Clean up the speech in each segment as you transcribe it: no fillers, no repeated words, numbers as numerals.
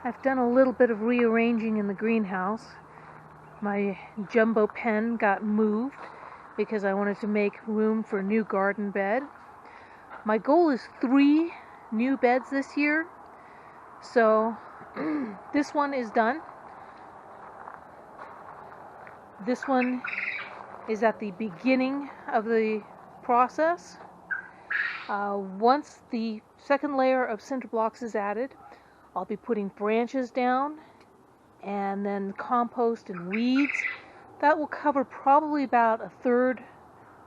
I've done a little bit of rearranging in the greenhouse. My jumbo pen got moved because I wanted to make room for a new garden bed. My goal is 3 new beds this year, so this one is done. This one is at the beginning of the process. Once the second layer of cinder blocks is added, I'll be putting branches down and then compost and weeds. That will cover probably about 1/3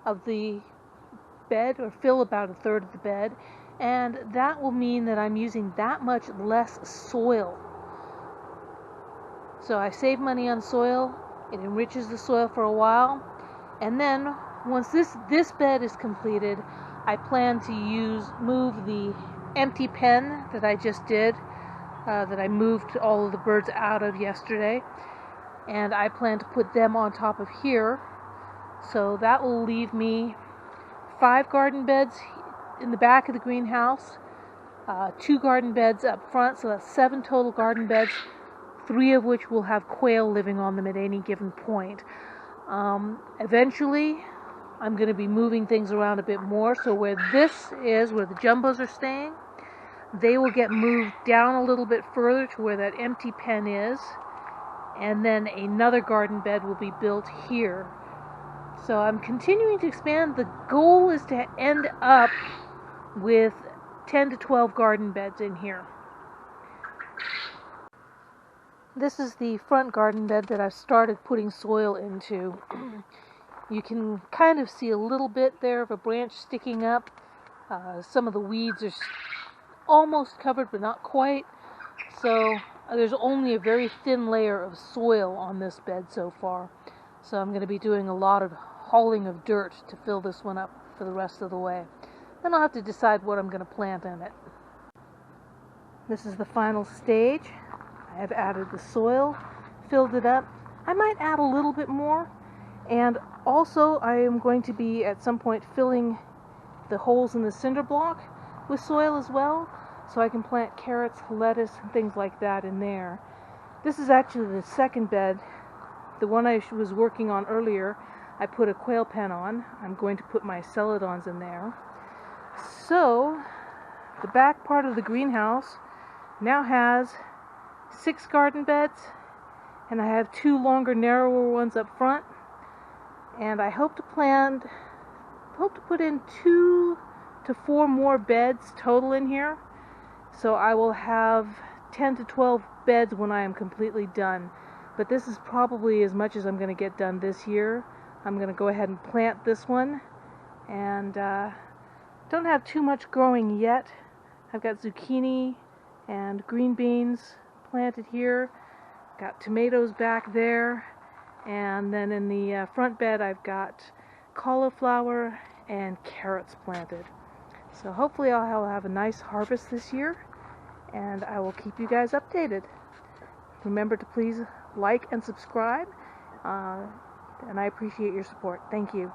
of the bed, or fill about 1/3 of the bed, and that will mean that I'm using that much less soil. So I save money on soil, it enriches the soil for a while, and then once this bed is completed, I plan to move the empty pen that I just did, that I moved all of the birds out of yesterday, and I plan to put them on top of here. So that will leave me 5 garden beds in the back of the greenhouse, 2 garden beds up front, so that's 7 total garden beds, 3 of which will have quail living on them at any given point. Eventually, I'm going to be moving things around a bit more, so where this is, where the jumbos are staying, they will get moved down a little bit further to where that empty pen is, and then another garden bed will be built here. So I'm continuing to expand. The goal is to end up with 10 to 12 garden beds in here. This is the front garden bed that I've started putting soil into. You can kind of see a little bit there of a branch sticking up. Some of the weeds are almost covered, but not quite. So there's only a very thin layer of soil on this bed so far. So I'm going to be doing a lot of hauling of dirt to fill this one up for the rest of the way. Then I'll have to decide what I'm going to plant in it. This is the final stage. I have added the soil, filled it up. I might add a little bit more, and also I am going to be at some point filling the holes in the cinder block with soil as well, so I can plant carrots, lettuce, and things like that in there. This is actually the second bed. The one I was working on earlier, I put a quail pen on. I'm going to put my celadons in there. So, the back part of the greenhouse now has 6 garden beds, and I have 2 longer, narrower ones up front. And I hope to put in 2 to 4 more beds total in here. So I will have 10 to 12 beds when I am completely done. But this is probably as much as I'm going to get done this year. I'm going to go ahead and plant this one. And don't have too much growing yet. I've got zucchini and green beans planted here. Got tomatoes back there. And then in the front bed I've got cauliflower and carrots planted. So hopefully I'll have a nice harvest this year, and I will keep you guys updated. Remember to please like and subscribe, and I appreciate your support. Thank you.